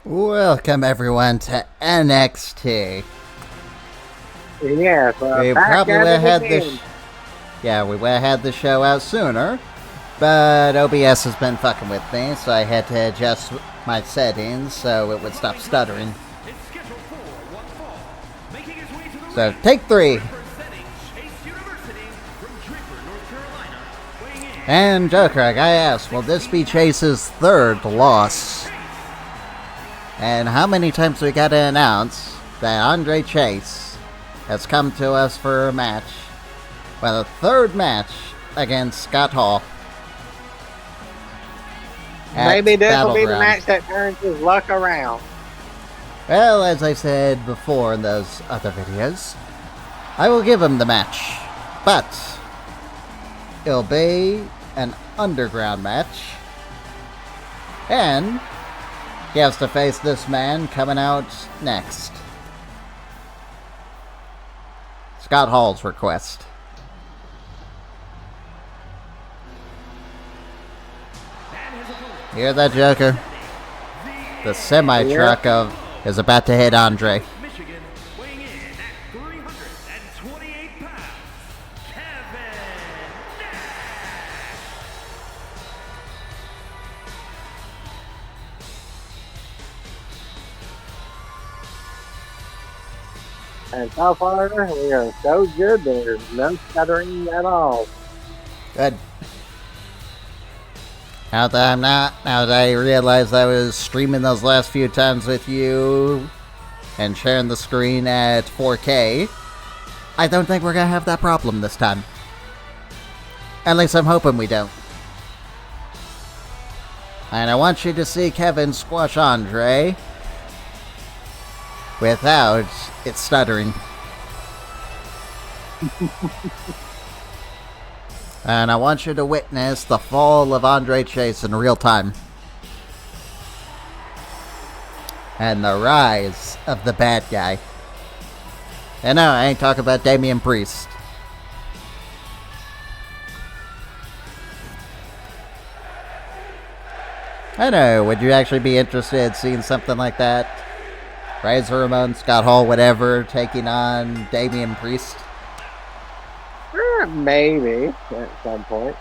Welcome everyone to NXT. Yes, We probably would have had this. Yeah, we would have had the show out sooner, but OBS has been fucking with me, so I had to adjust my settings so it would stop stuttering. So, take 3. And Joker, I gotta ask, will this be Chase's 3rd loss? And how many times we gotta announce that Andre Chase has come to us for a match? Well, the 3rd match against Scott Hall. Maybe this will be the match that turns his luck around. Well, as I said before in those other videos, I will give him the match. But it'll be an underground match. And he has to face this man coming out next. Scott Hall's request. Hear that, Joker? The semi-truck is about to hit Andre. And so far, we are so good, there's no stuttering at all. Good. Now that I realized I was streaming those last few times with you and sharing the screen at 4K, I don't think we're gonna have that problem this time. At least I'm hoping we don't. And I want you to see Kevin squash Andre without it stuttering. And I want you to witness the fall of Andre Chase in real time. And the rise of the bad guy. And no, I ain't talking about Damian Priest. I know, would you actually be interested in seeing something like that? Razor Ramon, Scott Hall, whatever, taking on Damian Priest? Maybe, at some point.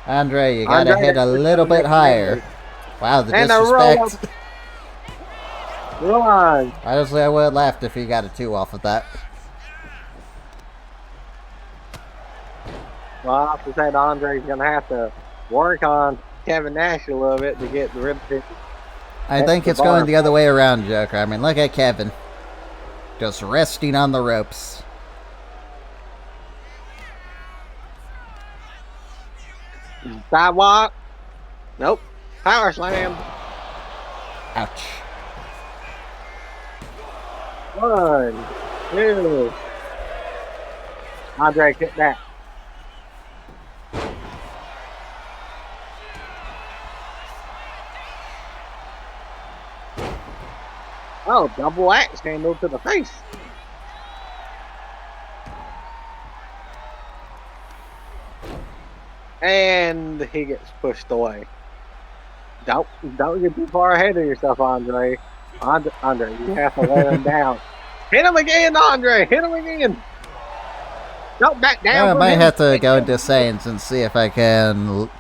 Andre, you gotta hit a little bit higher. Wow, the disrespect. Roll on. Honestly, I would have laughed if he got a 2 off of that. Well, I have to say Andre's going to have to work on Kevin Nash a little bit to get the rib. I think it's going the other way around, Joker. I mean, look at Kevin. Just resting on the ropes. Sidewalk. Nope. Power slam. Ouch. 1, 2. Andre, hit that. Oh, double axe handle to the face. And he gets pushed away. Don't get too far ahead of yourself, Andre. Andre, you have to let him down. Hit him again, Andre. Hit him again. Don't back down. I might have to go into Saiyans and see if I can,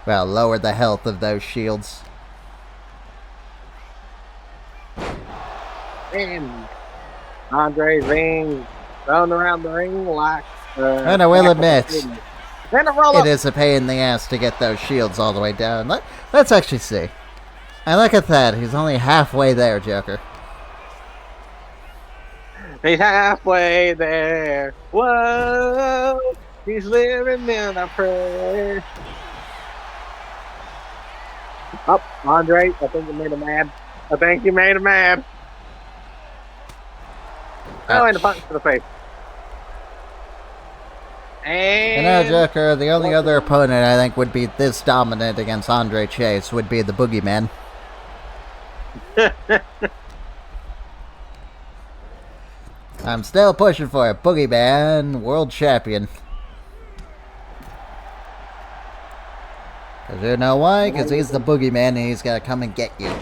well, lower the health of those shields. And Andre's being thrown around the ring like... and I will admit, it is a pain in the ass to get those shields all the way down. Let's actually see. And look at that. He's only halfway there, Joker. He's halfway there. Whoa. He's living in a prayer. Oh, Andre, I think you made him mad. I think you made him mad. Oh, and a punch to the face. And now, Joker, the only other opponent I think would be this dominant against Andre Chase would be the Boogeyman. I'm still pushing for a Boogeyman World Champion. Because you know why? Because he's the Boogeyman and he's got to come and get you.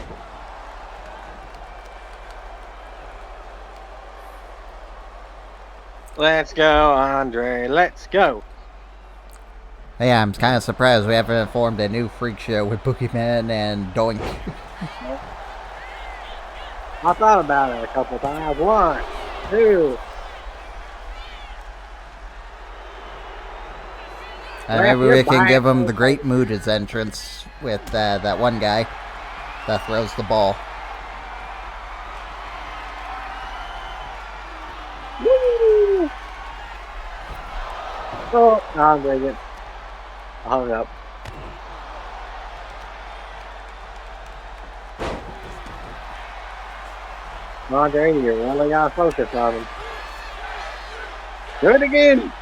Let's go, Andre. Let's go. Yeah, I'm kind of surprised we haven't formed a new freak show with Boogeyman and Doink. I thought about it a couple times. 1, 2. Maybe we can give him the Great Moods entrance with that one guy that throws the ball. Woo! Oh, Andre gets hung up. Andre, you really gotta focus on him. Do it again.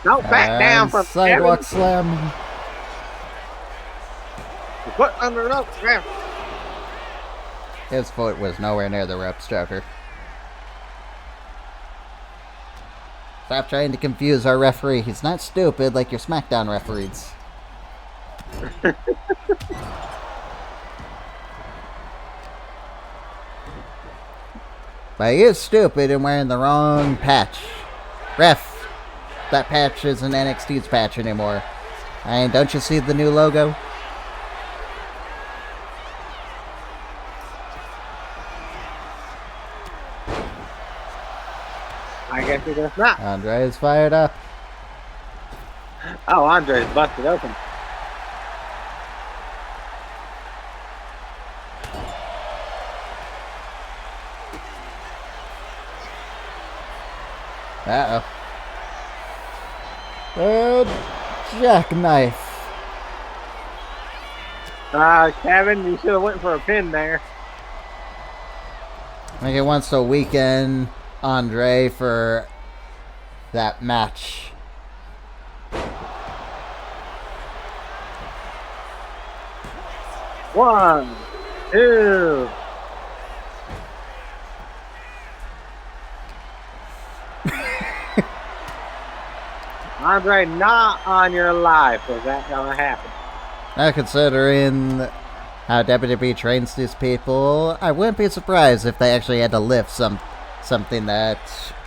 Don't back down from sidewalk slam. Your foot under the ropes, man. His foot was nowhere near the ropes, Joker. Stop trying to confuse our referee. He's not stupid like your Smackdown referees. But he is stupid and wearing the wrong patch. Ref, that patch isn't NXT's patch anymore. And don't you see the new logo? I guess he does not. Andre is fired up. Oh, Andre's busted open. Uh-oh. Jackknife. Kevin, you should have went for a pin there. I think he wants to weaken Andre for that match. One, two. Andre, not on your life was that gonna happen. Now, considering how WWE trains these people, I wouldn't be surprised if they actually had to lift something that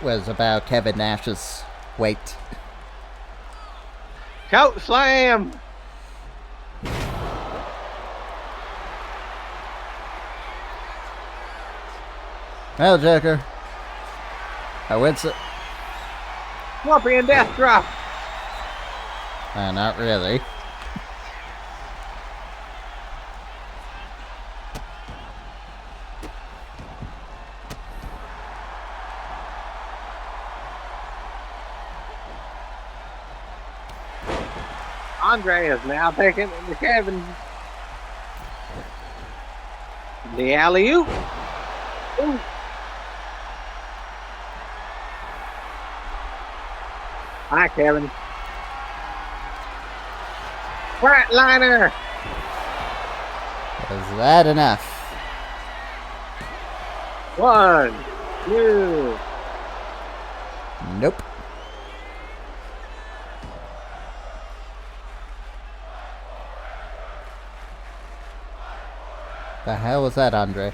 was about Kevin Nash's weight. Coat slam! Well, Joker, I would say... Scorpion death drop! Not really. Andre is now taking the Kevin. The alley-oop. Ooh. Hi, Kevin. Flatliner. Is that enough? 1, 2. Nope. The hell was that, Andre?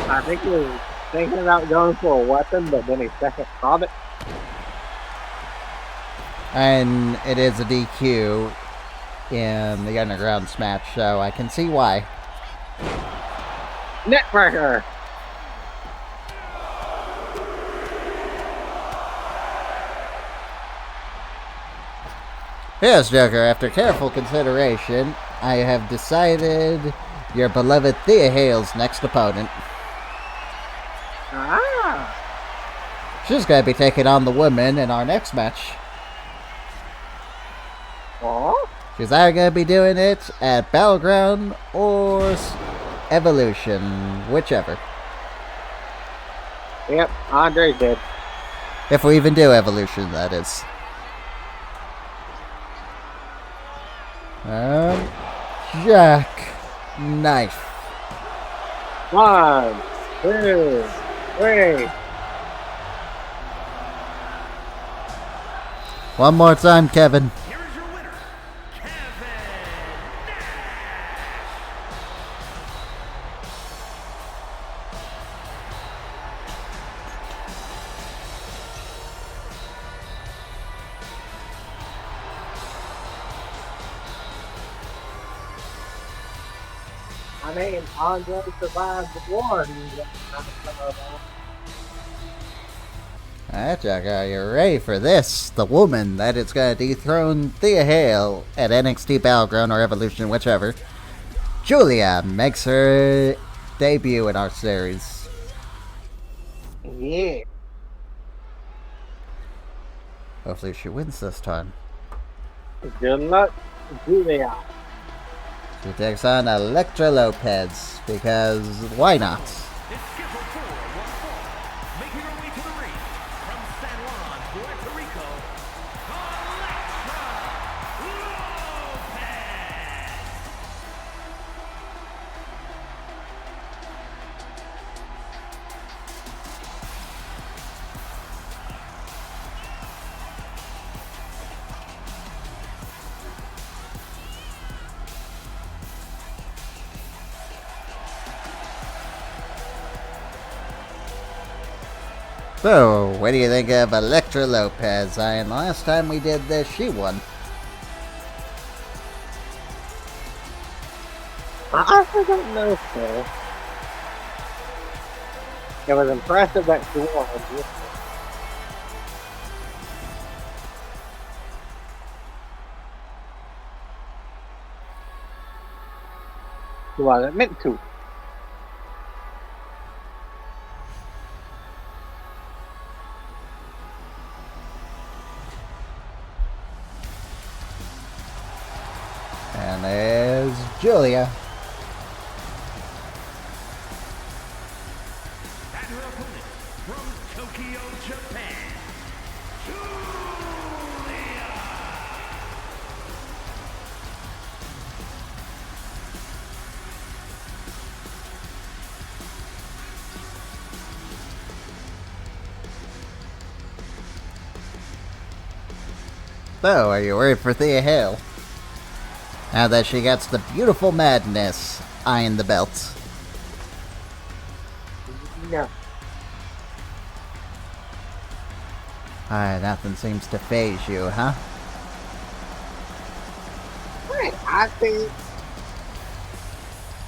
I think he was thinking about going for a weapon, but then he second thought it. And it is a DQ in the Underground match, so I can see why. Neckbreaker. Yes, Joker, after careful consideration, I have decided your beloved Thea Hale's next opponent. Ah. She's going to be taking on the women in our next match. Oh? She's either going to be doing it at Battleground or Evolution, whichever. Yep, Andre's dead. If we even do Evolution, that is. Jack Knife. 1, 2, 3. One more time, Kevin. Here is your winner, Kevin I mean, Andre survived one. Alright, Jack, are you ready for this? The woman that is going to dethrone Thea Hale at NXT Battleground or Evolution, whichever. Giulia makes her debut in our series. Yeah. Hopefully she wins this time. Good luck, Giulia. She takes on Elektra Lopez, because why not? Making her way to the ring from San Juan, Puerto Rico, So, what do you think of Elektra Lopez? And last time we did this, she won. I don't know, sir. It was impressive that she won. She wasn't meant to. And there's Giulia. and her opponent from Tokyo, Japan, Giulia. So, are you worried for Thea Hale? Now that she gets the beautiful madness eyeing the belt. No. Nothing seems to phase you, huh? Right, I think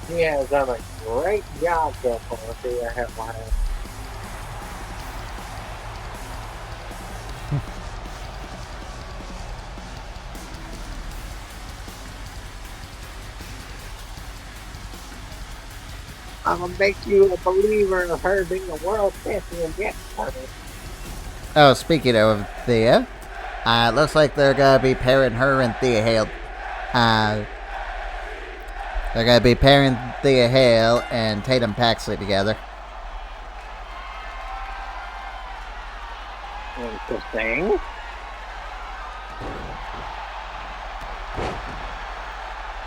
he has done a great job so far. See, I have my I'm gonna make you a believer of her being a world champion yet, honey. Oh, speaking of Thea, looks like they're gonna be pairing her and Thea Hale. They're gonna be pairing Thea Hale and Tatum Paxley together. Interesting.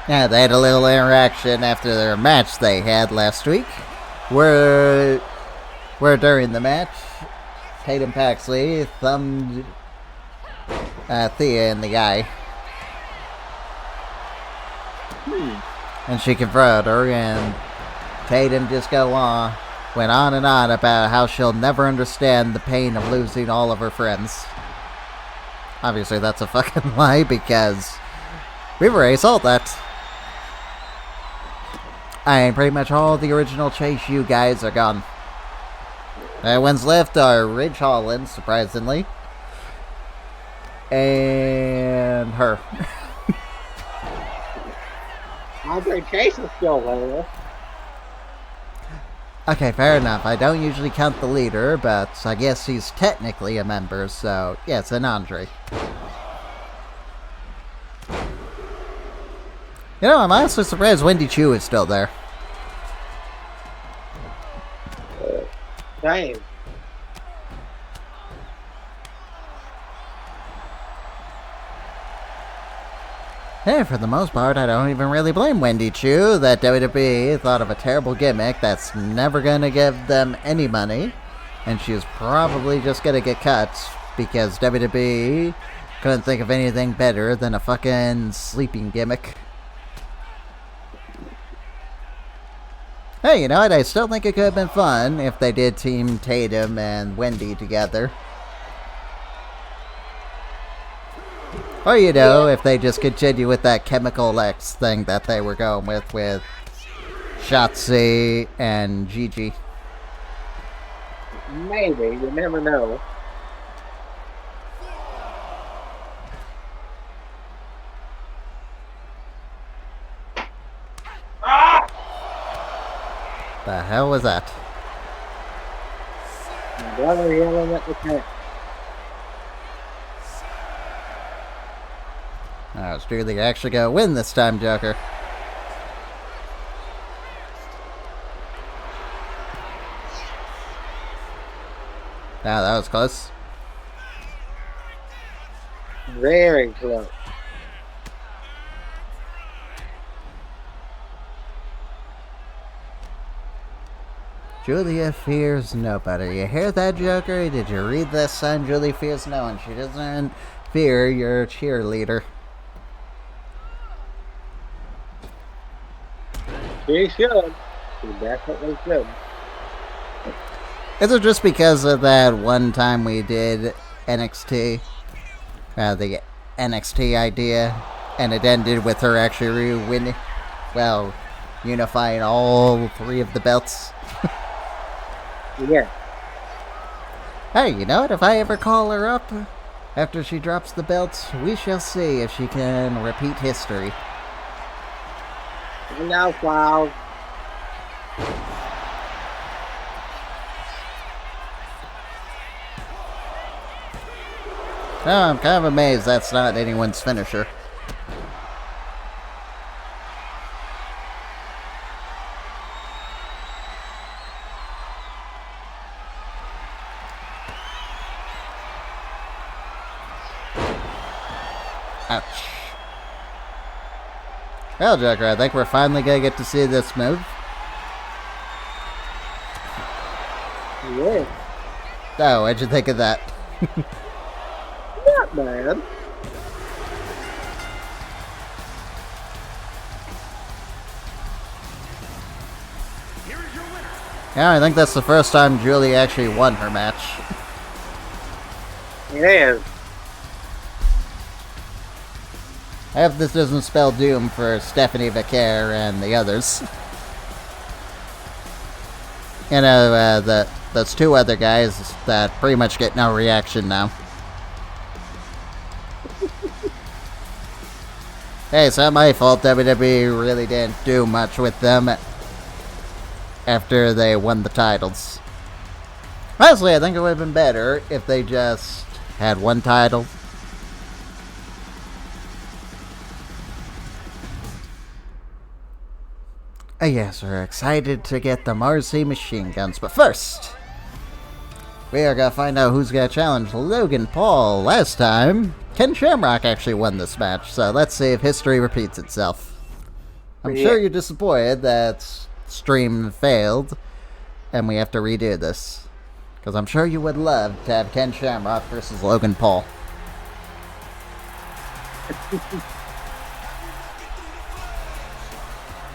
Yeah, they had a little interaction after their match they had last week, where during the match, Tatum Paxley thumbed Thea in the eye. And she confronted her, and Tatum just went on and on about how she'll never understand the pain of losing all of her friends. Obviously, that's a fucking lie, because we've already solved that. Pretty much all the original Chase U guys are gone. Ones left are Ridge Holland, surprisingly, and her. Andre Chase is still there. Okay, fair enough. I don't usually count the leader, but I guess he's technically a member, so yeah, it's an Andre. You know, I'm honestly surprised Wendy Chu is still there. Dang. Hey, for the most part, I don't even really blame Wendy Chu that WWE thought of a terrible gimmick that's never gonna give them any money, and she's probably just gonna get cut because WWE couldn't think of anything better than a fucking sleeping gimmick. Hey, you know what? I still think it could have been fun if they did team Tatum and Wendy together. Or, you know, if they just continue with that Chemical X thing that they were going with Shotzi and Gigi. Maybe, you never know. The hell was that? My brother yelling at the cat. Oh, it's Giulia actually gonna win this time, Joker. Wow, that was close. Very close. Giulia fears nobody. You hear that, Joker? Did you read this sign? Giulia fears no one. She doesn't fear your cheerleader. She should. She definitely should. Is it just because of that one time we did NXT? The NXT idea, and it ended with her actually winning, well, unifying all three of the belts. Yeah. Hey, you know what? If I ever call her up after she drops the belts, we shall see if she can repeat history. No, Cloud. Oh, I'm kind of amazed that's not anyone's finisher. Ouch. Well, Joker, I think we're finally going to get to see this move. Yeah. Oh, what'd you think of that? Not bad. Here is your winner. Yeah, I think that's the first time Giulia actually won her match. It is. I hope this doesn't spell doom for Stephanie Vaquer and the others. You know, those two other guys that pretty much get no reaction now. Hey, it's not my fault WWE really didn't do much with them after they won the titles. Honestly, I think it would have been better if they just had one title. Yes, we're excited to get the Marcy machine guns, but first, we are going to find out who's going to challenge Logan Paul. Last time, Ken Shamrock actually won this match, so let's see if history repeats itself. I'm sure you're disappointed that stream failed, and we have to redo this, because I'm sure you would love to have Ken Shamrock versus Logan Paul.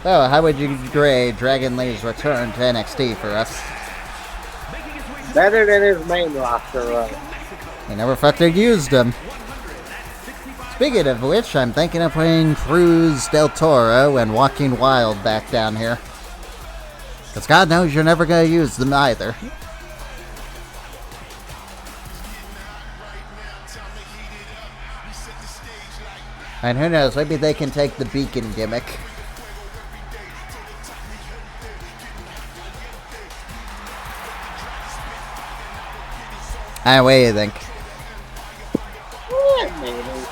So, how would you grade Dragon Lee's return to NXT for us? Better than his main roster run. He never fucking used him. Speaking of which, I'm thinking of putting Cruz Del Toro and Walking Wild back down here. Because God knows you're never going to use them either. And who knows, maybe they can take the beacon gimmick. What do you think? Yeah, maybe.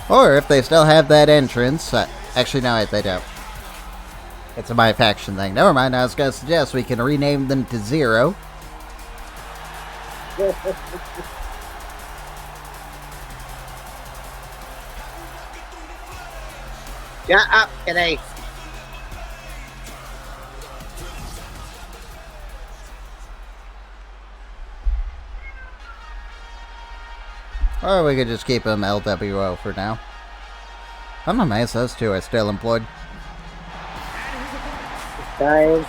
Or if they still have that entrance. Actually, no, they don't. It's a My Faction thing. Never mind, I was going to suggest we can rename them to Zero. Shut up, kitty. Or we could just keep them LWO for now. I'm amazed those two are still employed. Guys,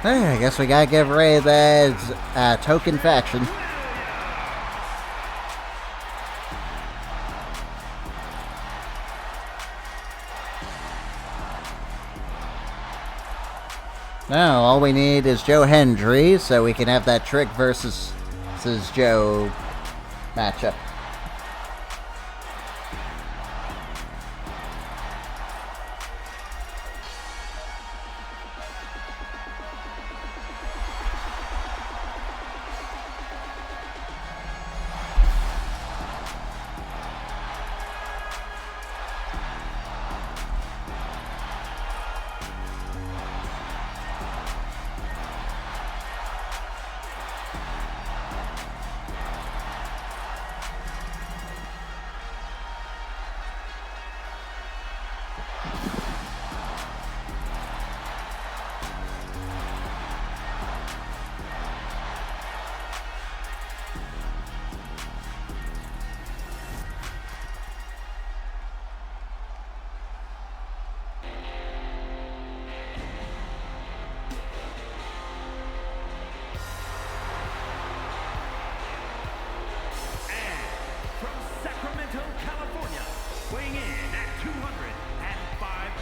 Hey, I guess we gotta give Ray that token faction. Now, all we need is Joe Hendry, so we can have that Trick versus Joe matchup.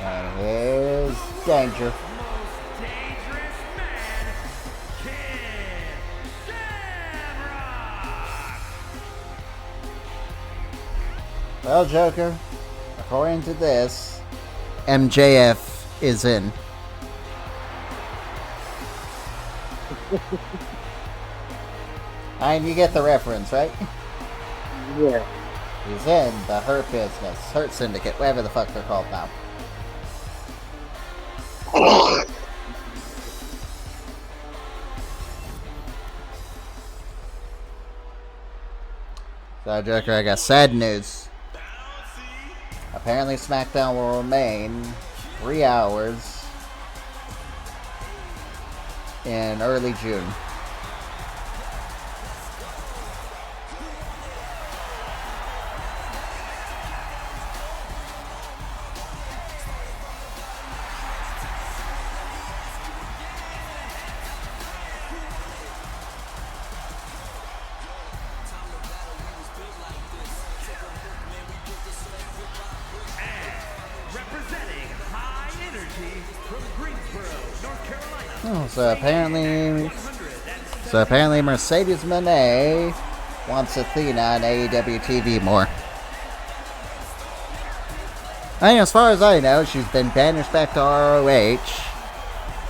And here's Danger. Most dangerous man, Shamrock. Well, Joker, according to this, MJF is in. And you get the reference, right? Yeah. He's in the Hurt Business, Hurt Syndicate, whatever the fuck they're called now. So, Joker, I got sad news. Apparently, Smackdown will remain 3 hours in early June. So apparently Mercedes Moné wants Athena on AEW TV more. And as far as I know, she's been banished back to ROH.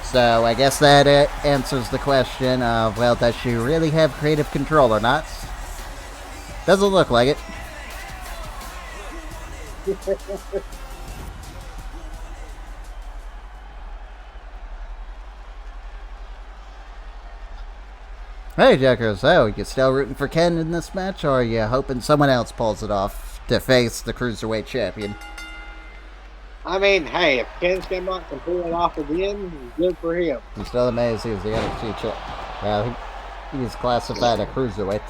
So I guess that answers the question of, well, does she really have creative control or not? Doesn't look like it. Hey, Joker, so you still rooting for Ken in this match, or are you hoping someone else pulls it off to face the Cruiserweight Champion? I mean, hey, if Ken Shamrock can pull it off again, good for him. I'm still amazed he was the NXT champ. Well, he's classified a Cruiserweight.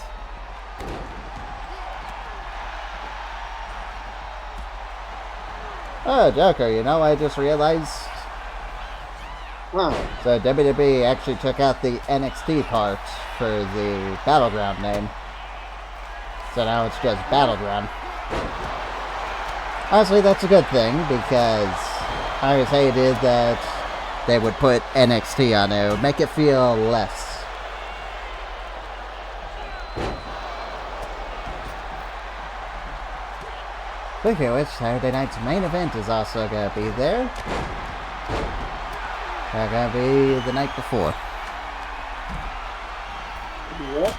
Oh, Joker, you know, I just realized... Huh. So WWE actually took out the NXT part for the Battleground name. So now it's just Battleground. Honestly, that's a good thing, because I always hated that they would put NXT on it. It would make it feel less. Speaking of which, Saturday night's main event is also going to be there. They're going to be the night before. Yep.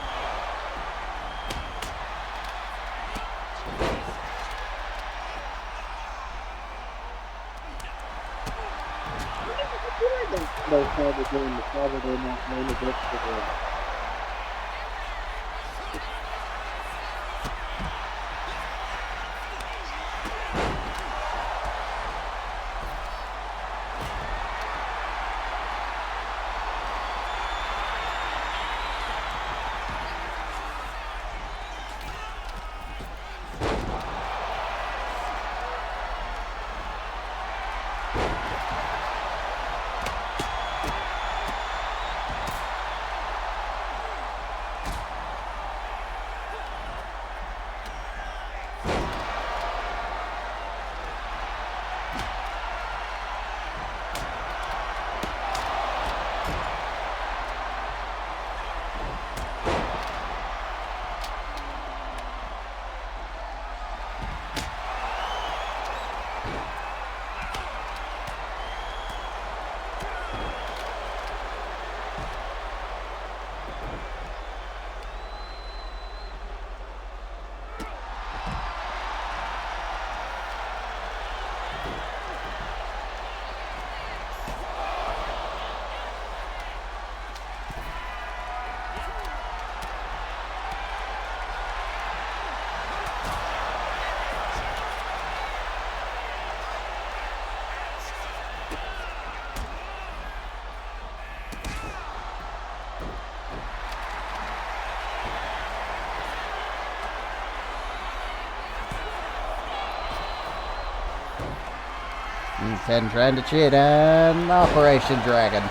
They started doing the Saturday night main event for the Ken trying to cheat and Operation Dragon.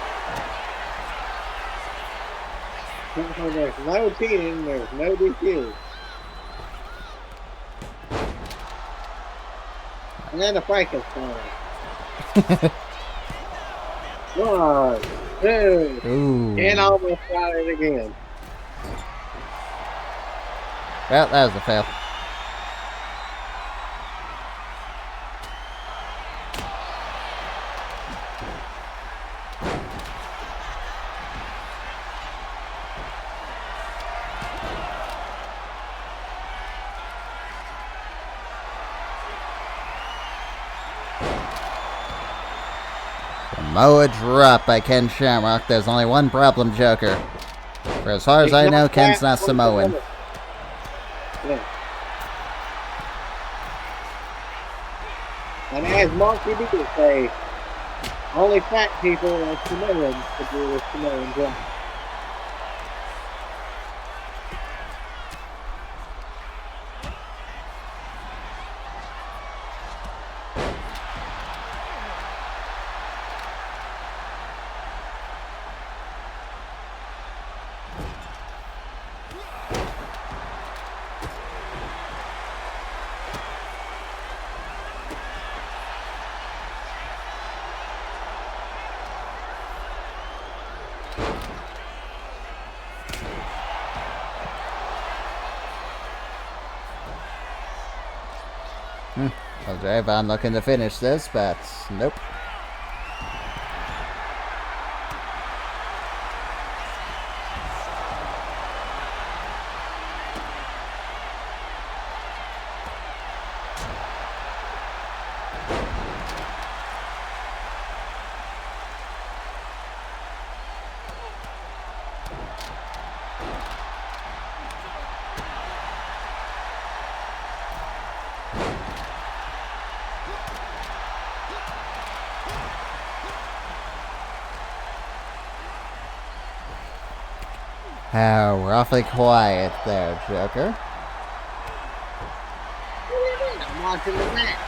There's no cheating, there's no DQ. And then the Frankenstein. 1, 2, Ooh. and almost got it again. Well, that was a fail. Samoa drop by Ken Shamrock. There's only one problem, Joker. For as far as I know, Ken's not Samoan. Yeah. And as Monkey D would say, only fat people are Samoans to do with Samoan drop. Okay, if I'm looking to finish this, but nope. How awfully quiet there, Joker. I'm watching the match.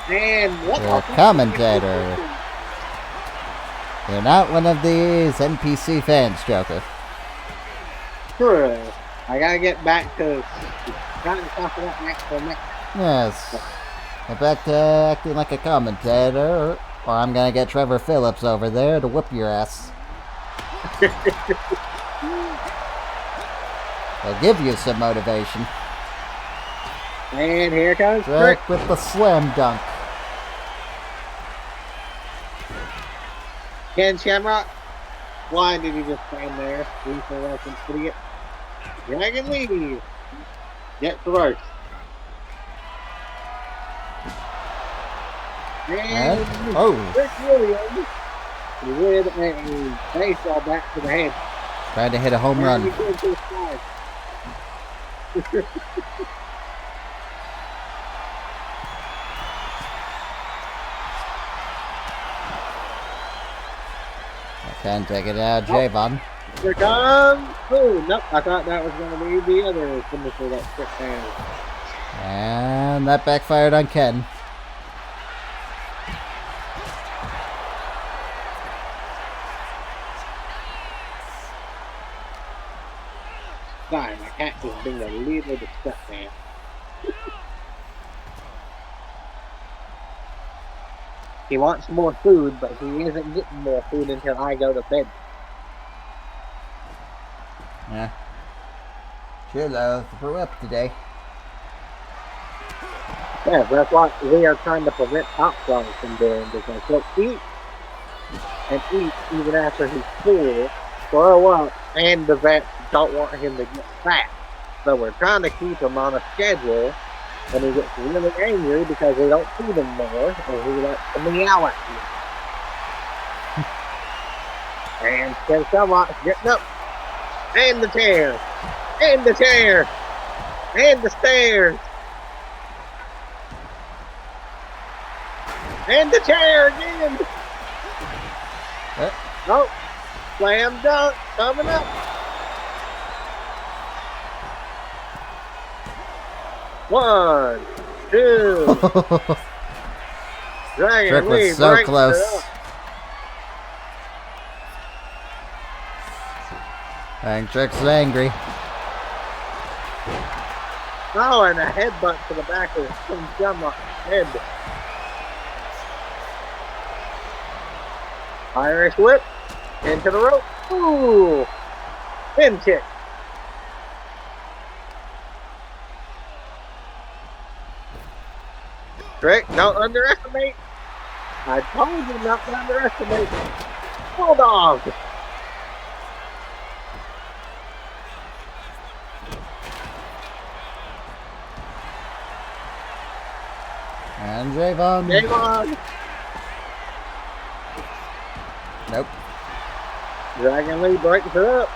And what You're a commentator. You're not one of these NPC fans, Joker. True. I gotta get back to trying to talk about actual match. Yes. Get back to acting like a commentator, or I'm gonna get Trevor Phillips over there to whip your ass. They'll give you some motivation. And here comes Rick with the slam dunk. Ken Shamrock. Why did he just stand there? Lethal Weapon idiot. Dragon Lead. Get first. And Rick Williams with a baseball bat to the head. Trying to hit a home run. Can't take it out, Javon. Here comes. Oh, nope. I thought that was going to be the other finisher that quick down. And that backfired on Ken. Sorry, my cat just being a little bit stuck there. He wants more food, but he isn't getting more food until I go to bed. Yeah. Sure though, we're up today. Yeah, that's what we are trying to prevent Top Flies from doing, because he'll eat and eat even after he's full, throw up, and the vets don't want him to get fat. So we're trying to keep him on a schedule, and he gets really angry because we don't feed him more, and he lets to meow at you. And Ken Shamrock's getting up, and the chair, and the chair, and the stairs. And the chair again. Oh, slam dunk coming up. One, 2, Dragon Trick was Lee so breaks it close. up. And Trick's angry. Oh, and a headbutt to the back of Shamrock's head. Irish whip into the rope. Ooh, pin kick. Trick, don't underestimate. I told you not to underestimate. Bulldog. And Javon. Javon. Nope. Dragon Lee breaks it up.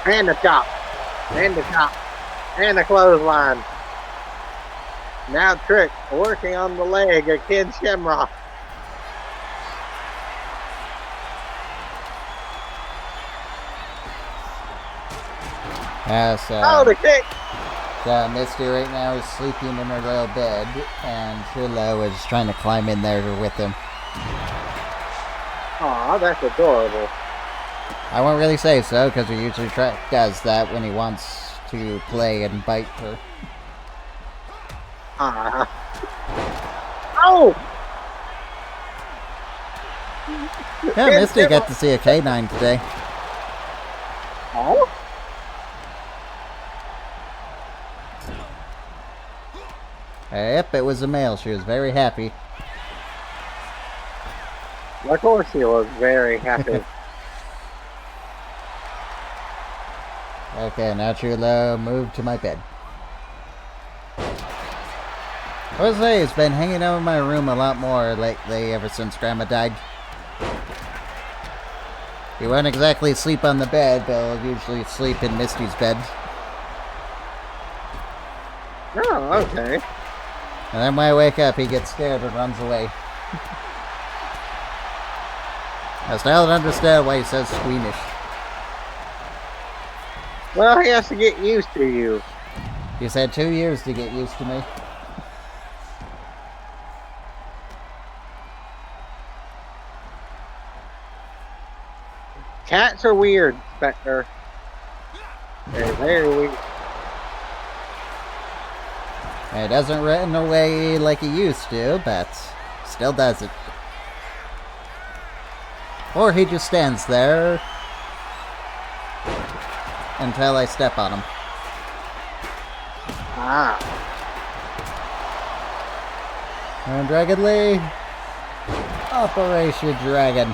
And the chop. And the chop. And the clothesline. Now Trick working on the leg of Kid Shamrock. Yes, Oh, the kick. Misty right now is sleeping in her little bed, and Giulia is trying to climb in there with him. Aw, that's adorable. I won't really say so, because he usually does that when he wants to play and bite her. Ah. Oh! Yeah, Misty got to see a canine today. Oh? Yep, it was a male. She was very happy. Of course he was very happy. Okay, now Giulia, move to my bed. Jose has been hanging out in my room a lot more lately ever since Grandma died. He won't exactly sleep on the bed, but he'll usually sleep in Misty's bed. Oh, okay. And then when I wake up, he gets scared and runs away. I still don't understand why he says squeamish. Well, he has to get used to you. He's had 2 years to get used to me. Cats are weird, Spectre. They're very weird. It doesn't run away like he used to, but still does it. Or he just stands there until I step on him. Ah. And Dragon Lee. Operation Dragon.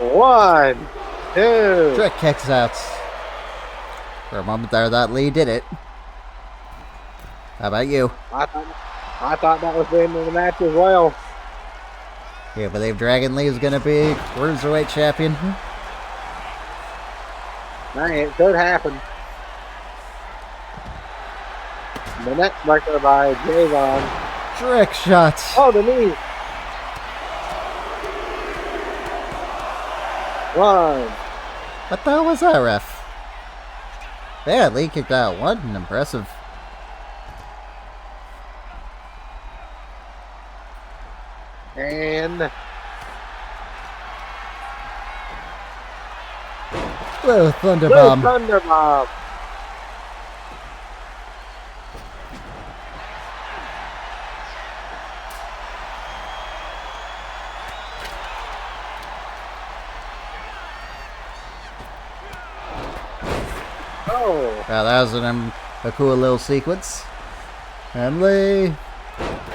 1, 2. Trick kicks out. For a moment there, that Lee did it. How about you? I thought that was the end of the match as well. You believe Dragon Lee is going to be Cruiserweight Champion? Hey, it could happen. The next breaker by Javon. Trick shots. Oh, the knee. 1. What the hell was that, ref? Yeah, Lee kicked out one. Impressive. And Blue Thunder Blue Bomb. Thunder Bomb. Oh. Wow, that was a cool little sequence. And Lee.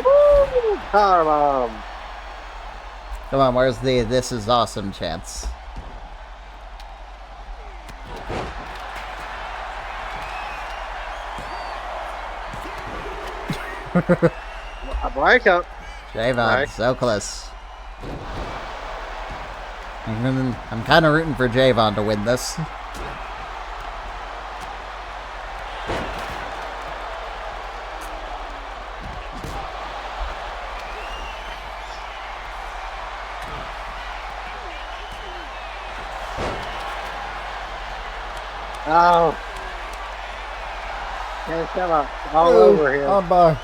Woo! Power bomb. Come on, where's the "this is awesome" chance? A breakup. Javon, Right. so close. I'm kind of rooting for Javon to win this. Oh. Can't come up all over here. On bar.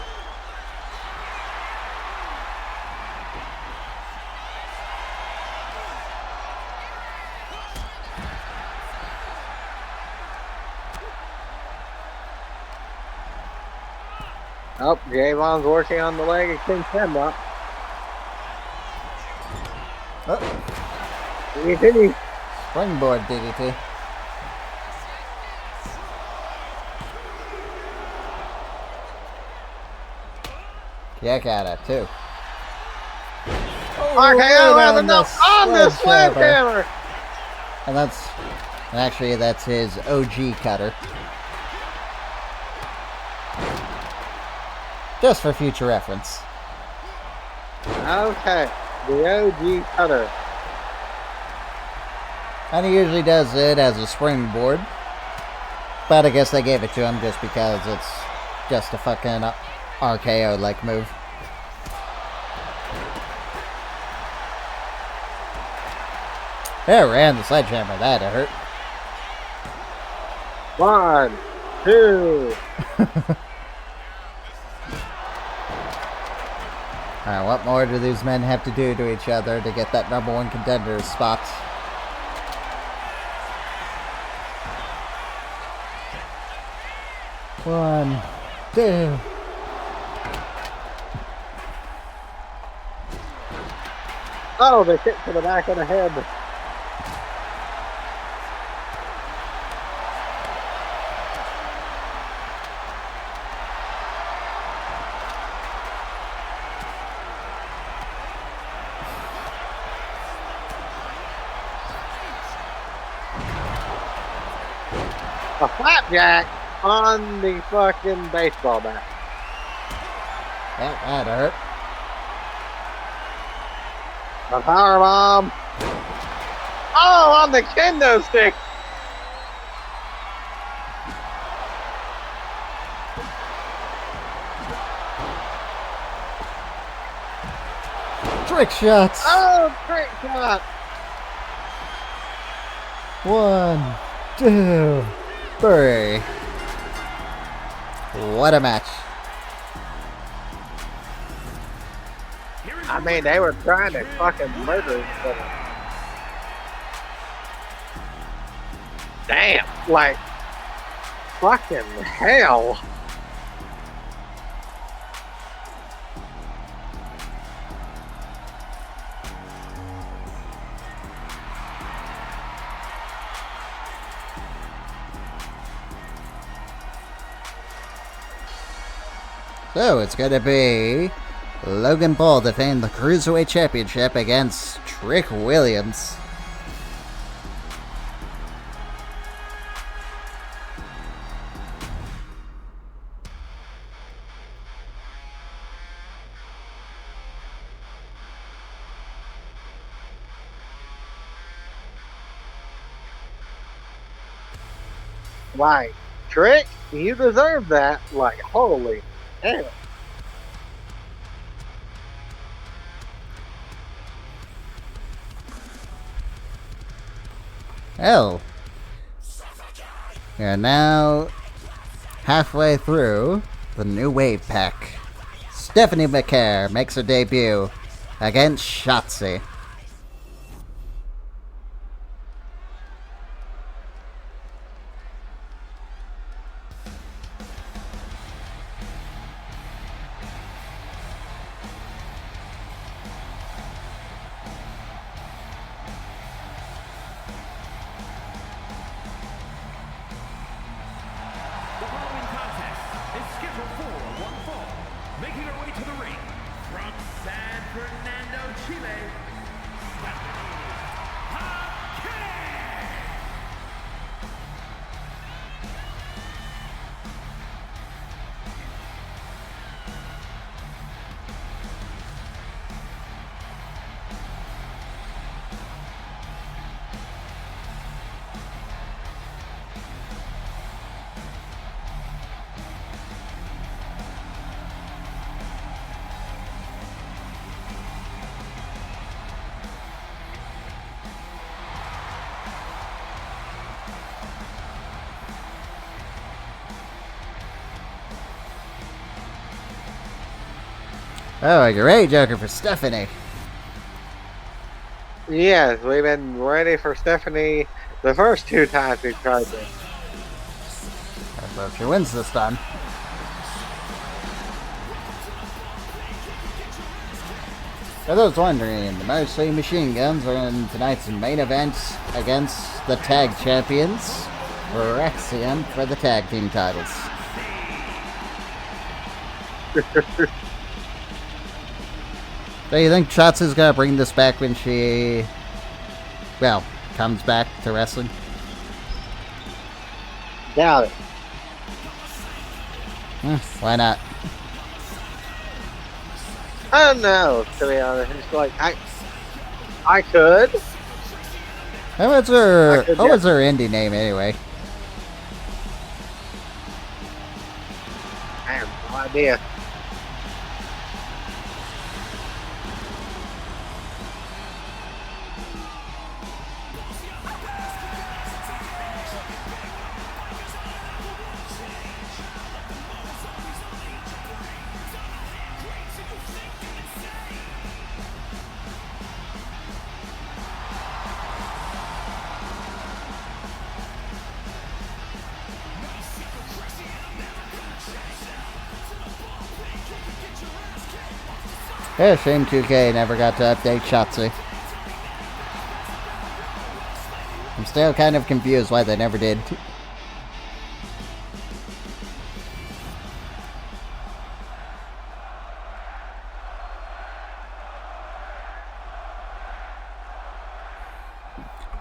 Oh, Javon's working on the leg of King Shamrock. Oh, Continue. springboard DDT. Kick out of too. RKO has enough on the sledgehammer. And that's his OG cutter. Just for future reference. Okay, the OG cutter. And he usually does it as a springboard. But I guess they gave it to him just because it's just a fucking RKO-like move. There ran the sledgehammer. That hurt. 1, 2. Alright, what more do these men have to do to each other to get that #1 contender spot? One, two. Oh, they hit to the back of the head. A flapjack on the fucking baseball bat. That hurt. A powerbomb. Oh, on the kendo stick. Trick shots. Oh, trick shot. 1, 2, 3. What a match. I mean, they were trying to fucking murder each other. Damn, like, fucking hell. So it's going to be Logan Paul defending the Cruiserweight Championship against Trick Williams. Like, Trick, you deserve that. Like, holy hell. Hell. We are now halfway through the New Wave Pack. Stephanie Vaquer makes her debut against Shotzi. The following contest is scheduled for one fall. Making her way to the ring from San Fernando, Chile, Oh, a great Joker for Stephanie. Yes, we've been ready for Stephanie the first 2 times we've tried this. So she wins this time. For those wondering, the Moxley Machine Guns are in tonight's main event against the Tag Champions, Fraxiom, for the Tag Team titles. Do you think Shotzi's gonna bring this back when she, well, comes back to wrestling? Doubt it. Why not? I don't know, to be honest. It's like, I could. What was her indie name anyway? I have no idea. Yeah, shame 2K never got to update Shotzi. I'm still kind of confused why they never did.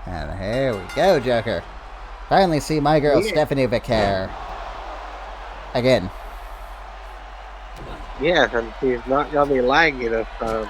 And here we go, Joker. Finally see my girl Stephanie Vaquer. Again. Yes, and she's not going to be laggy this time.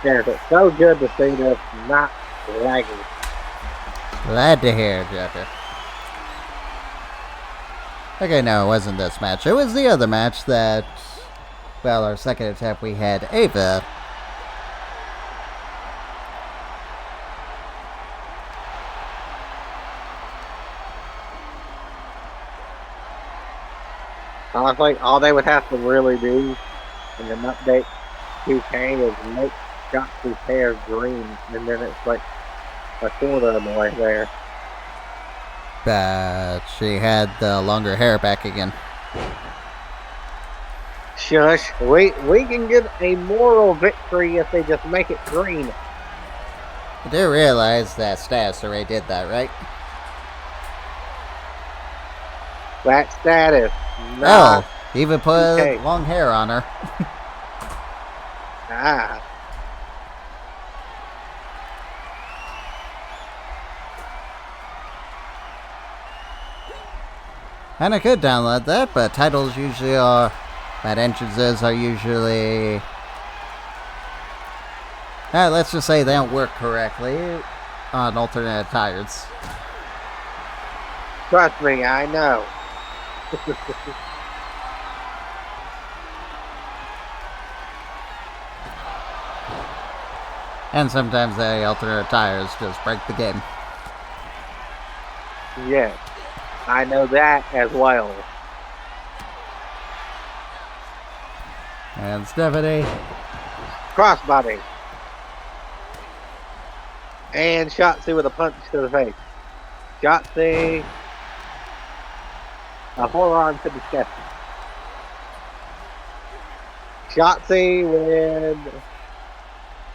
Yes, it's so good to see this not lagging. Glad to hear, Joker. Okay, no, it wasn't this match. It was the other match that, well, our second attempt we had Ava. I think all they would have to really do in an update 2K is make Shotzi's hair green, and then it's like a quarter of the way there. But she had the longer hair back again. Shush, we can get a moral victory if they just make it green. You do realize that Status already did that, right? That status. No, even put okay. long hair on her. Ah. And I could download that, but titles usually are, bad entrances are usually, let's just say they don't work correctly on alternate tires. Trust me, I know. And sometimes the alternate tires just break the game. Yes, I know that as well. And Stephanie. Crossbody. And Shotzi with a punch to the face. Shotzi. A forearm to the chest. Shotzi with.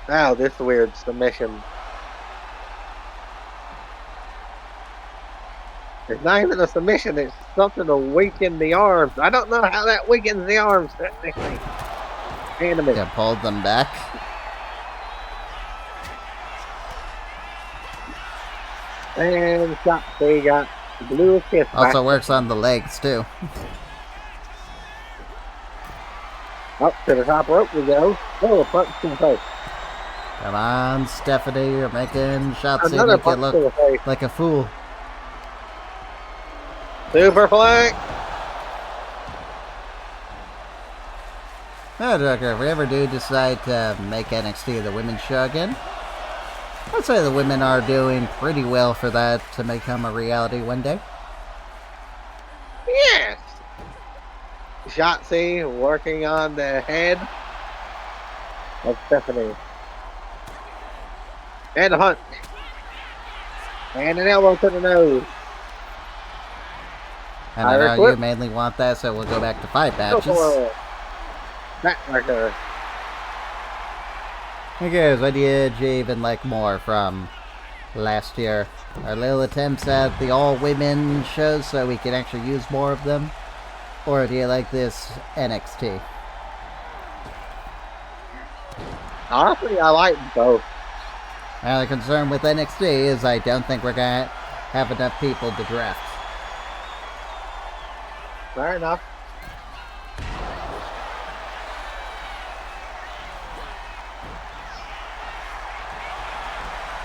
Wow, this weird submission. It's not even a submission, it's something to weaken the arms. I don't know how that weakens the arms technically. Animate. Yeah, pulled them back. And Shotzi got blue kiss back. Also works on the legs, too. Up to the top rope we go. Oh, punch to the face. Come on, Stephanie, you're making Shotzi Another make it punch to the look face. like a fool. Superplex. Oh, Joker, if we ever do decide to make NXT the women's show again, I'd say the women are doing pretty well for that to become a reality one day. Yes. Shotzi working on the head of Stephanie. And a punch. And an elbow to the nose. And I Irish know whip. you mainly want that, so we'll go back to 5 Go matches. for it. Backbreaker. Okay, what did you even like more from last year? Our little attempts at the all-women shows so we can actually use more of them? Or do you like this NXT? Honestly, I like both. Now, the concern with NXT is I don't think we're going to have enough people to draft. Fair enough.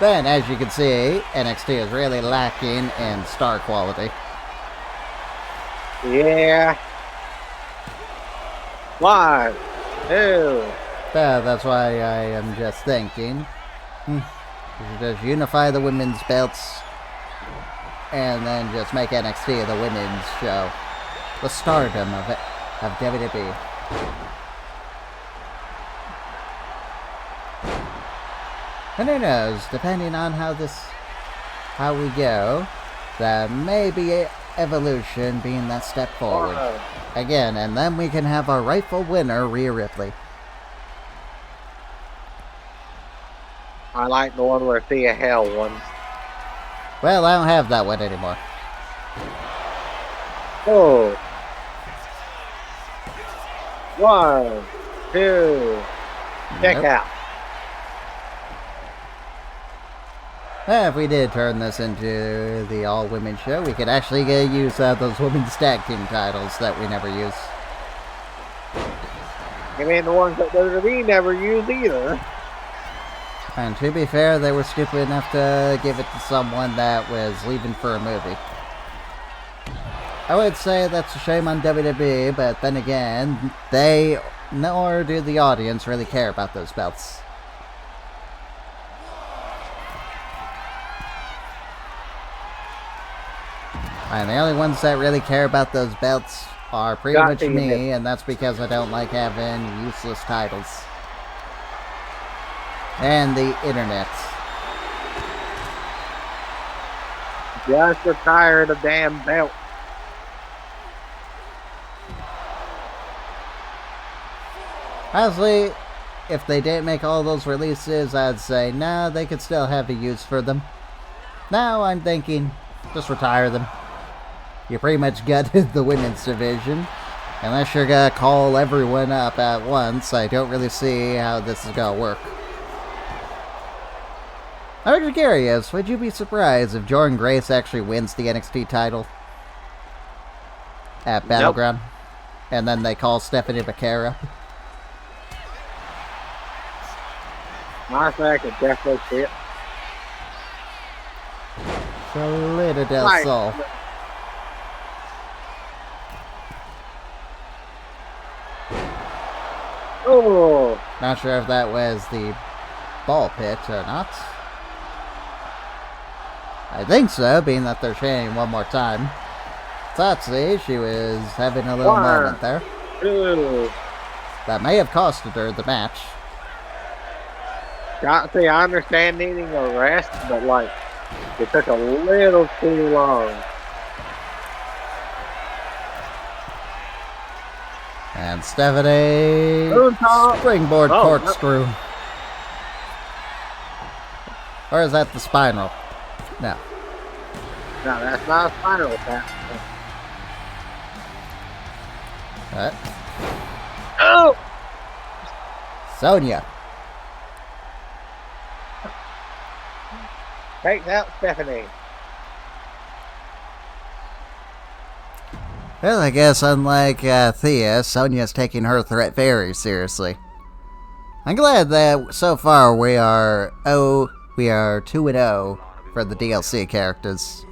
Then, as you can see, NXT is really lacking in star quality. Yeah. 1, 2. That's why I am just thinking. We should just unify the women's belts and then just make NXT the women's show. The stardom of WWE. And who knows, depending on how we go, that may be Evolution being that step forward. Again, and then we can have our rightful winner, Rhea Ripley. I like the one where Thea Hell won. Well, I don't have that one anymore. Oh. 1, 2. Check Nope. out. If we did turn this into the all-women show, we could actually get use those women's tag team titles that we never use. I mean, the ones that WWE never use either. And to be fair, they were stupid enough to give it to someone that was leaving for a movie. I would say that's a shame on WWE, but then again, they, nor do the audience, really care about those belts. And the only ones that really care about those belts are pretty much me, and that's because I don't like having useless titles. And the internet. Just retire the damn belt. Honestly, if they didn't make all those releases, I'd say, nah, they could still have a use for them. Now I'm thinking, just retire them. You pretty much gutted the women's division. Unless you're gonna call everyone up at once, I don't really see how this is gonna work. I'm just curious, would you be surprised if Jordynne Grace actually wins the NXT title at Battleground? And then they call Stephanie Vaquer up? Honestly, I could definitely see it. Salida del Right. Sol. Oh, Not sure if that was the ball pit or not. I think so, being that they're chanting one more time. Shotzi, she was having a little 1, moment there. 2. That may have costed her the match. See, I understand needing a rest, but like, It took a little too long. And Stephanie Moonsault. springboard Oh, corkscrew. Or is that the spinal? No. No, that's not a spinal tap. What? Oh! Sonya. Take out Stephanie. Well, I guess unlike Thea, Sonya's taking her threat very seriously. I'm glad that so far we are 2-0 for the DLC characters.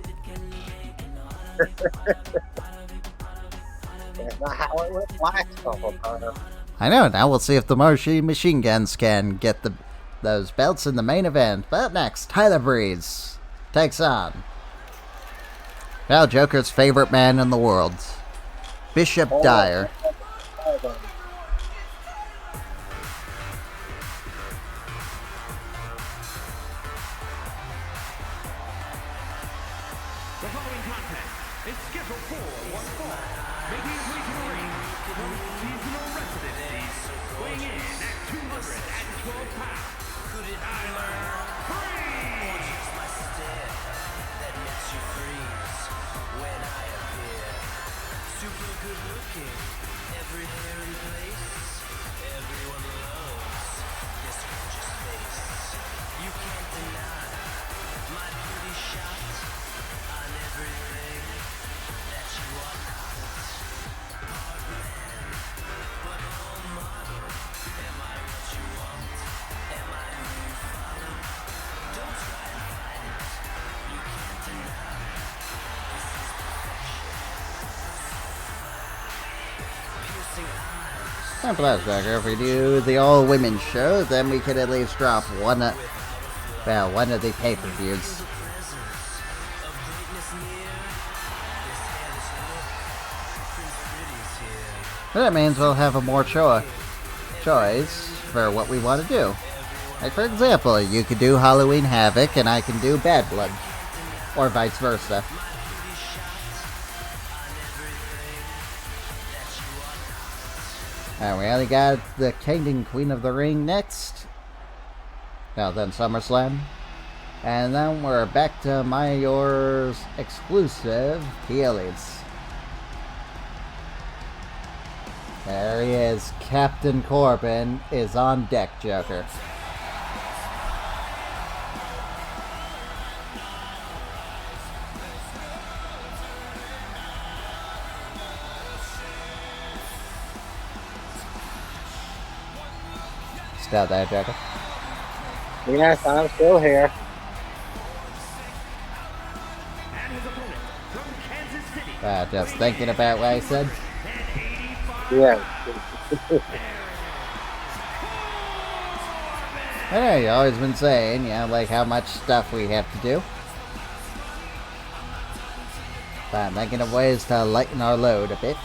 That's not how it went last couple times. I know, now we'll see if the machine guns can get those belts in the main event. But next, Tyler Breeze takes on, well, Joker's favorite man in the world, Bishop Dyer. The following contest is scheduled for one fall, making his way to the ring from seasonal residencies, weighing in at 212 pounds, Tyler Breeze! And plus, Vaquer, if we do the all-women show, then we could at least drop one of the pay-per-views. That means we'll have a more choice for what we want to do. Like, for example, you could do Halloween Havoc and I can do Bad Blood. Or vice versa. And we only got the King and Queen of the Ring next. Now then SummerSlam. And then we're back to Mayor's exclusive Heelys. There he is. Captain Corbin is on deck, Joker. Still there, Joker? Yes, I'm still here. And his opponent from Kansas City, Just thinking about what I said. Yes. I know you've always been saying, you know, like how much stuff we have to do. But I'm thinking of ways to lighten our load a bit.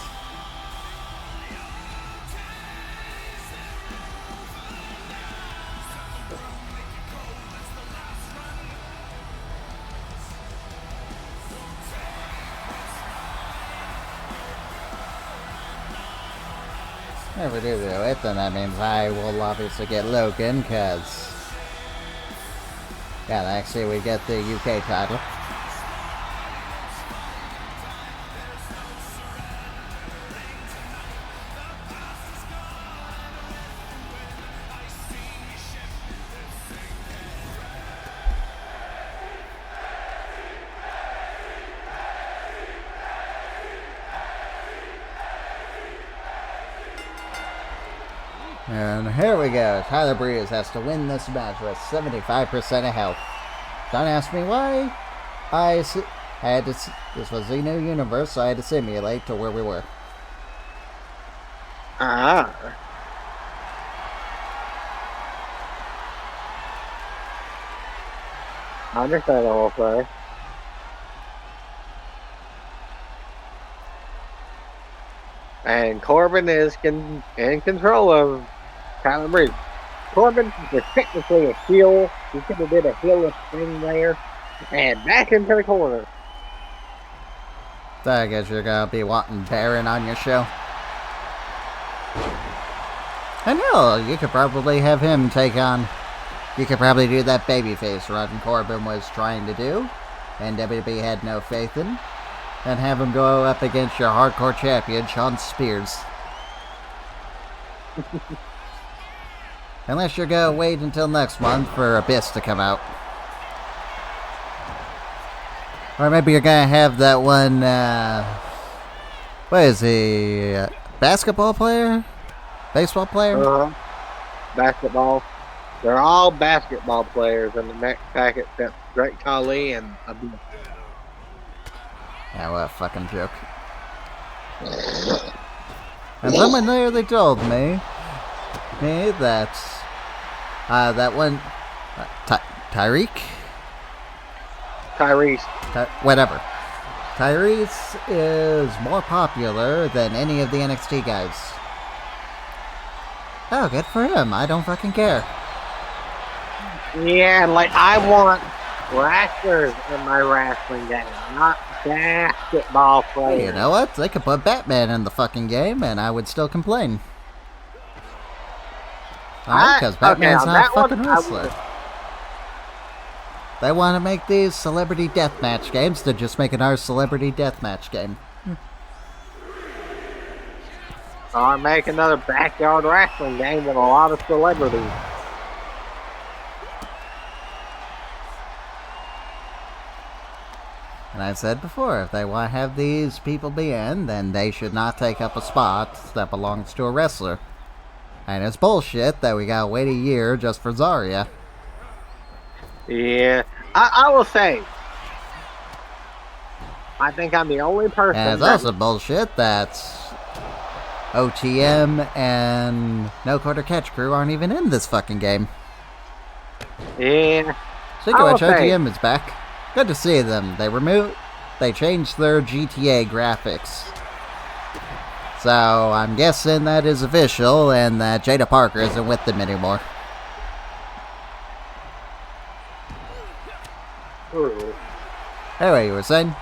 If we do it, then that means I will obviously get Logan, because... yeah, actually we get the UK title. And here we go. Tyler Breeze has to win this match with 75% of health. Don't ask me why. This was the new universe, so I had to simulate to where we were. Ah. I understand the whole thing. And Corbin is in control of Tyler Breeze. Corbin is technically a heel. He could have did a heelish thing there, And back into the corner. So I guess you're gonna be wanting Barion on your show. And hell, you could probably have him take on... You could probably do that babyface run Corbin was trying to do, and WWE had no faith in, and have him go up against your hardcore champion, Shawn Spears. Unless you're gonna wait until next month for Abyss to come out. Or maybe you're gonna have that one, what is he, basketball player? Baseball player? Basketball. They're all basketball players in the next packet except Great Khali and Abyss. Yeah, what a fucking joke. And someone nearly told me that, that one, Tyrese, whatever. Tyrese is more popular than any of the NXT guys. Oh, good for him. I don't fucking care. Yeah, like I want wrestlers in my wrestling game, not basketball players. You know what? They could put Batman in the fucking game and I would still complain. Alright, because Batman's not a fucking wrestler. They want to make these celebrity deathmatch games, they're just making our celebrity deathmatch game. Or make another backyard wrestling game with a lot of celebrities. And I've said before, if they want to have these people be in, then they should not take up a spot that belongs to a wrestler. And it's bullshit that we gotta wait a year just for Zarya. Yeah, I will say, I think I'm the only person. And it's also bullshit that OTM and No Quarter Catch Crew aren't even in this fucking game. Yeah. Speaking of which, OTM is back. Good to see them. They changed their GTA graphics. So I'm guessing that is official and that Jada Parker isn't with them anymore. Ooh. Anyway, you were saying?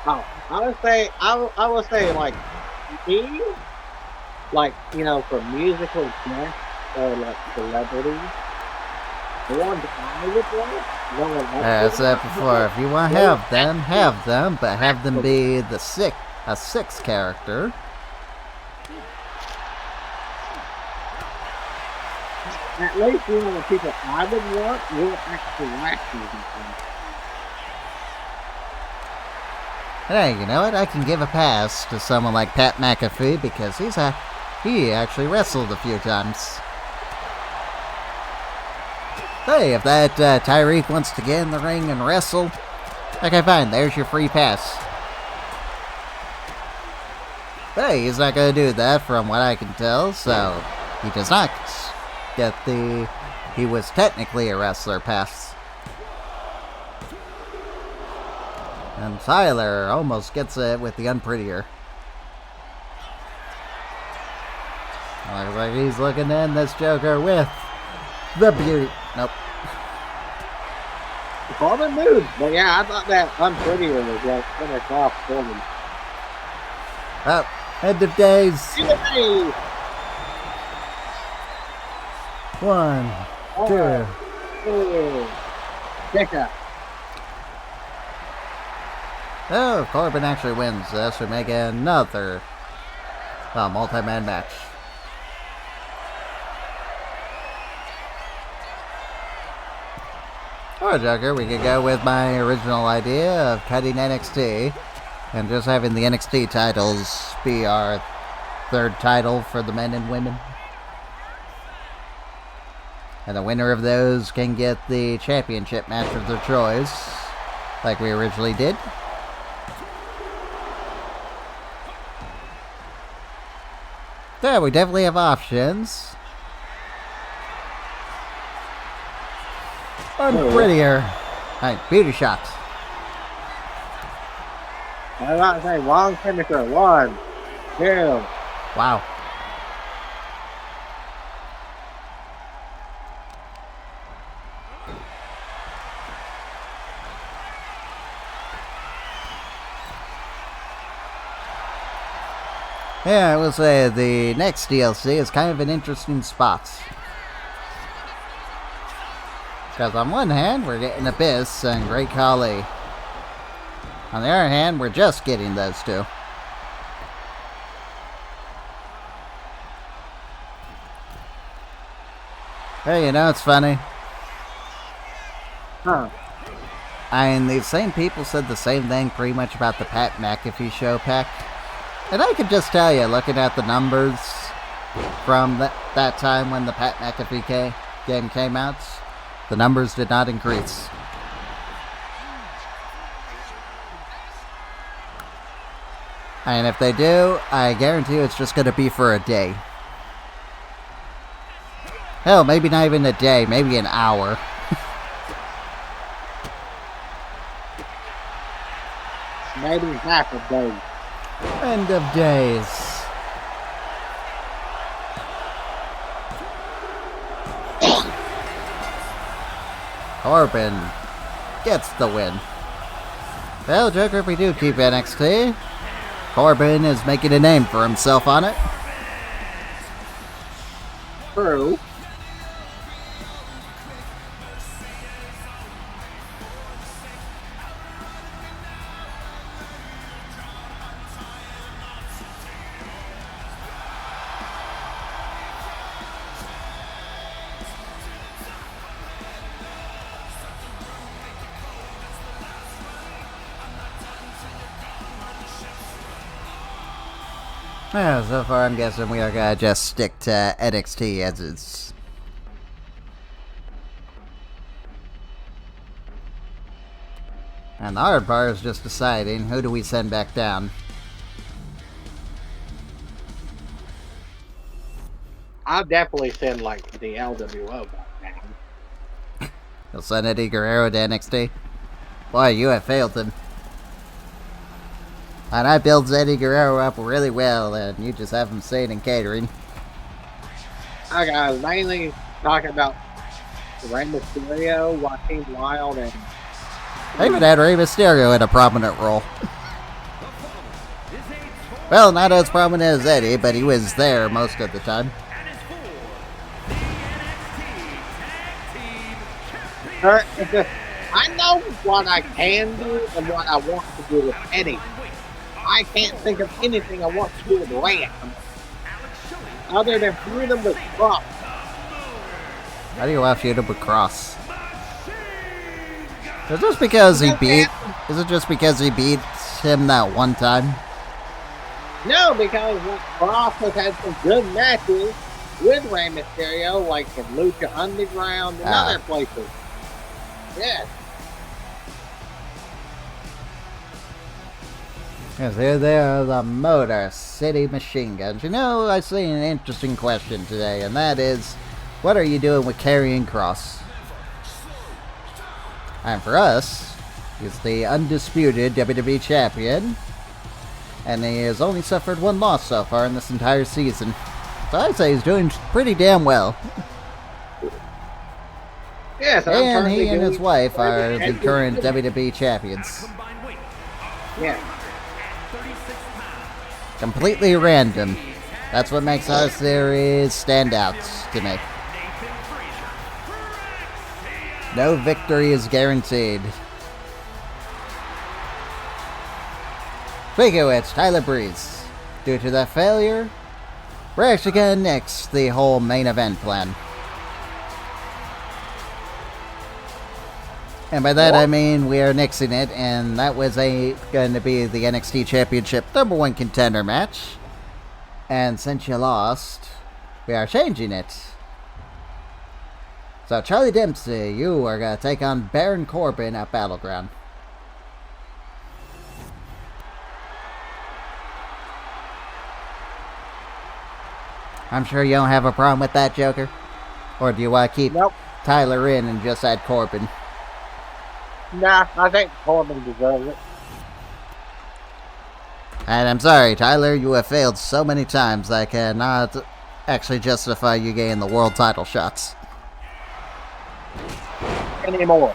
Oh, I would say like me, like, you know, for musical guests or like celebrities. The ones I would want, no one else. I said before, if you want to have them, but have them be a sixth character. At least one of the people I would want will actually wrestle. Hey, you know what? I can give a pass to someone like Pat McAfee because he actually wrestled a few times. Hey, if that Tyreek wants to get in the ring and wrestle, okay, fine, there's your free pass. Hey, he's not gonna do that from what I can tell, so he does not get he was technically a wrestler pass. And Tyler almost gets it with the unprettier. Looks like he's looking to end this Joker with the beauty. Nope. Corbin moved, but yeah, I thought that unprettier was like finish off Corbin. Oh, end of days. End of days. 1, 2. Pick up. Oh, Corbin actually wins this to make another multi-man match. Or Joker, we could go with my original idea of cutting NXT and just having the NXT titles be our third title for the men and women. And the winner of those can get the championship match of their choice, like we originally did. Yeah, we definitely have options. Unprettier. Alright, beauty shots. I was about to say, long finisher. 1, 2. Wow. Yeah, I will say the next DLC is kind of an interesting spot. Because on one hand, we're getting Abyss and Great Khali. On the other hand, we're just getting those two. Hey, you know, it's funny. Huh. I mean, these same people said the same thing pretty much about the Pat McAfee show pack. And I can just tell you, looking at the numbers from that time when the Pat McAfee game came out, the numbers did not increase. And if they do, I guarantee you it's just going to be for a day. Hell, maybe not even a day, maybe an hour. Maybe half a day. End of days. Corbin gets the win. Well, Joker, if we do keep NXT, Corbin is making a name for himself on it. True. Yeah, so far I'm guessing we are gonna just stick to NXT as is. And the hard part is just deciding who do we send back down. I'll definitely send like the LWO back down. You'll send Eddie Guerrero to NXT? Boy, you have failed him. And I build Eddie Guerrero up really well, and you just have him staying in catering. I was mainly talking about Rey Mysterio, Joaquin Wilde, and I even had Rey Mysterio in a prominent role. Well, not as prominent as Eddie, but he was there most of the time. I know what I can do and what I want to do with Eddie. I can't think of anything I want to do with Rhea other than feud him with Kross. How do you want to feud him with Kross? Is it just because he beat? Is it just because he beat him that one time? No, because Kross has had some good matches with Rey Mysterio, like in Lucha Underground and other places. Yes. Yes, here they are, the Motor City Machine Guns. You know, I see an interesting question today, and that is, what are you doing with Karrion Kross? And for us, he's the undisputed WWE Champion, and he has only suffered one loss so far in this entire season. So I'd say he's doing pretty damn well. Yes, and he and his wife are the current WWE Champions. Yeah. Completely random. That's what makes our series stand out to me. No victory is guaranteed. Speaking of which, Tyler Breeze. Due to that failure, we're actually gonna nix the whole main event plan. And by that I mean we are nixing it, and that was going to be the NXT Championship #1 contender match. And since you lost, we are changing it. So Charlie Dempsey, you are going to take on Baron Corbin at Battleground. I'm sure you don't have a problem with that, Joker? Or do you want to keep Tyler in and just add Corbin? Nah, I think Corbin deserves it. And I'm sorry, Tyler, you have failed so many times that I cannot actually justify you getting the world title shots. Anymore.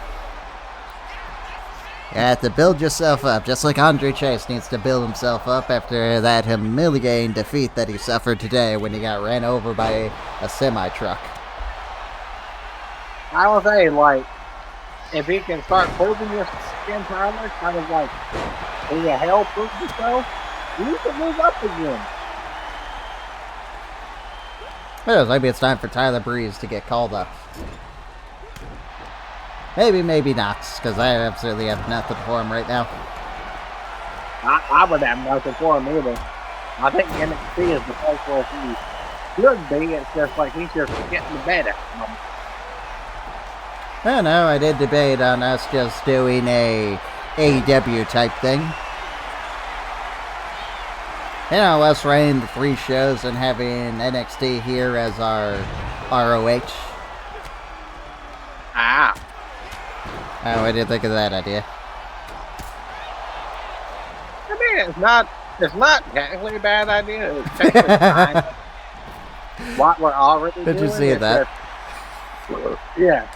You have to build yourself up, just like Andre Chase needs to build himself up after that humiliating defeat that he suffered today when he got ran over by a semi-truck. I will say, like, if he can start proving this again, Tyler, kind of like, in a hell prove yourself, you can move up again. Well, maybe it's time for Tyler Breeze to get called up. Maybe, maybe not, because I absolutely have nothing for him right now. I would have nothing for him either. I think NXT is the place where he should be. It's just like he's just getting better. I don't know, I did debate on us just doing a AEW type thing. You know, us running the 3 shows and having NXT here as our ROH. Ah. Oh, what did you think of that idea? I mean, it's not technically a bad idea. It's technically fine. What we're already Did doing. you see that? Yeah.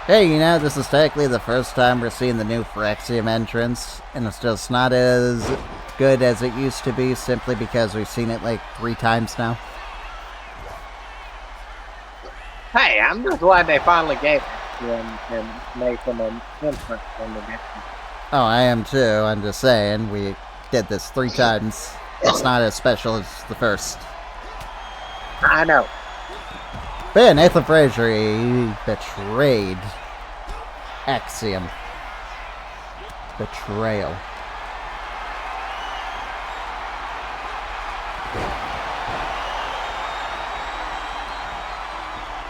Hey, you know, this is technically the first time we're seeing the new Fraxiom entrance, and it's just not as good as it used to be, simply because we've seen it like 3 times now. Hey, I'm just glad they finally gave it to him and made him an entrance in the game. Oh, I am too, I'm just saying, we did this 3 times. It's not as special as the first. I know. But yeah, Nathan Frazier, he betrayed Axiom. Betrayal.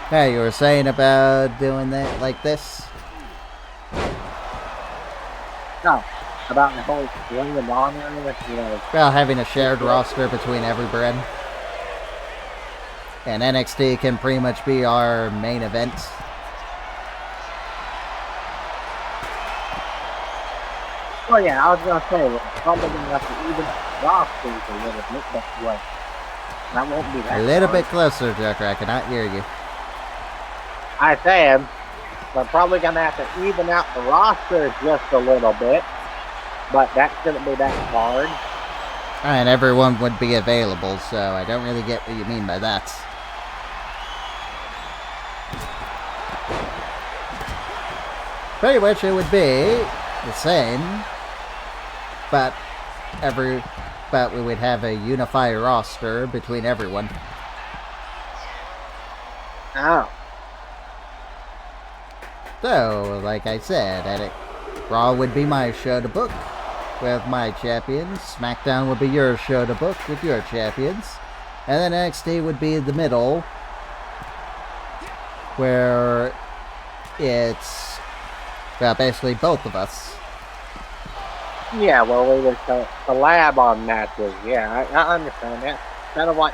Hey, you were saying about doing that like this? No. About the whole Ring of Honor, you know. Well, having a shared roster between every brand. And NXT can pretty much be our main event. Well, yeah, I was going to say, we're probably going to have to even rosters a little bit, but like, that won't be that A little hard. bit closer, Joker. I cannot hear you. I said, we're probably going to have to even out the roster just a little bit, but that shouldn't be that hard. And everyone would be available, so I don't really get what you mean by that. Pretty much it would be the same, but we would have a unified roster between everyone. Oh. So, like I said, Raw would be my show to book with my champions. SmackDown would be your show to book with your champions. And then NXT would be the middle, where it's basically both of us. Yeah, well, we would collab on matches. Yeah, I understand that. Kind of like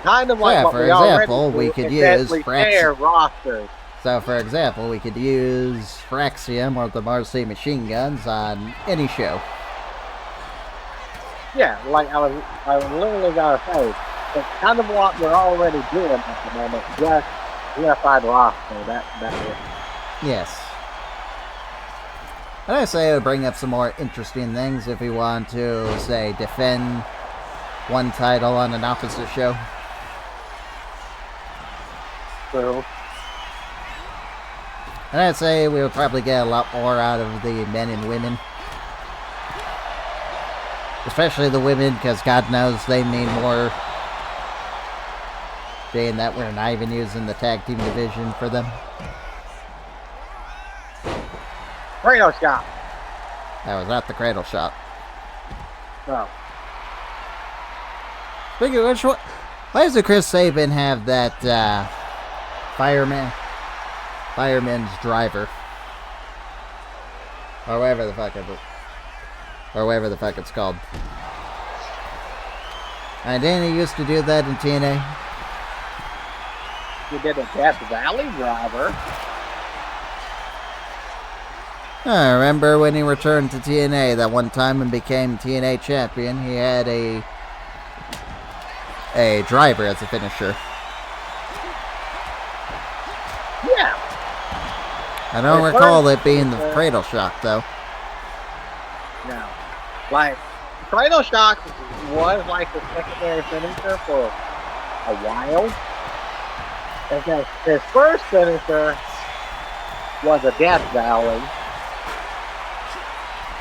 Yeah, what for we example, already do, we could except use we Fraxiom. share rosters. So, for example, we could use Fraxiom or the Marcy Machine Guns on any show. Yeah, like I was literally gonna say, it's kind of what we're already doing at the moment, just unified roster. That is. Yes. And I say it would bring up some more interesting things if we want to, say, defend one title on an opposite show. So, And I'd say we would probably get a lot more out of the men and women. Especially the women, because God knows they need more. Being that we're not even using the tag team division for them. Cradle shot. That was not the cradle shot. No. Speaking of which, why does Chris Sabin have that fireman's driver? Or whatever the fuck it's called. And didn't he used to do that in TNA? He did a Death Valley driver. I remember when he returned to TNA that one time and became TNA champion, he had a driver as a finisher. I don't recall it being the cradle shock, though. No. Like, cradle shock was like the secondary finisher for a while. Because his first finisher was a Death Valley.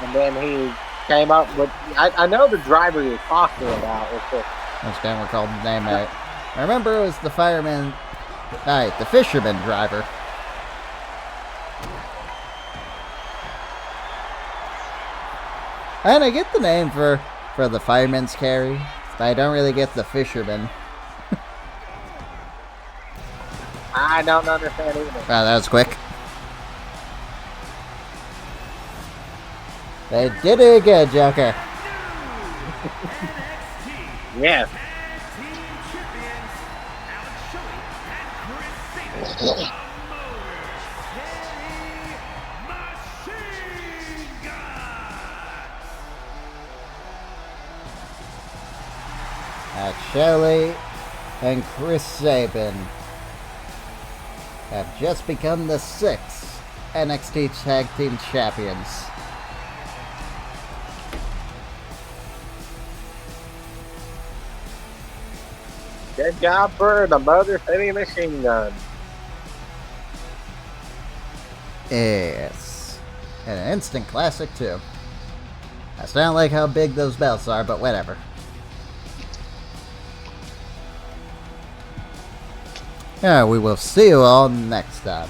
And then he came up with... I know the driver you're talking about was just... I just can't recall the name of it. I remember it was the fireman... the fisherman driver. And I get the name for the fireman's carry, but I don't really get the fisherman. I don't understand either. Wow, that was quick. They did it again, Joker. Yes. Shelley and Chris Sabin have just become the 6th NXT Tag Team Champions. Good job for the Motor City Machine Gun. Yes. And an instant classic, too. I still don't like how big those belts are, but whatever. Yeah, we will see you all next time.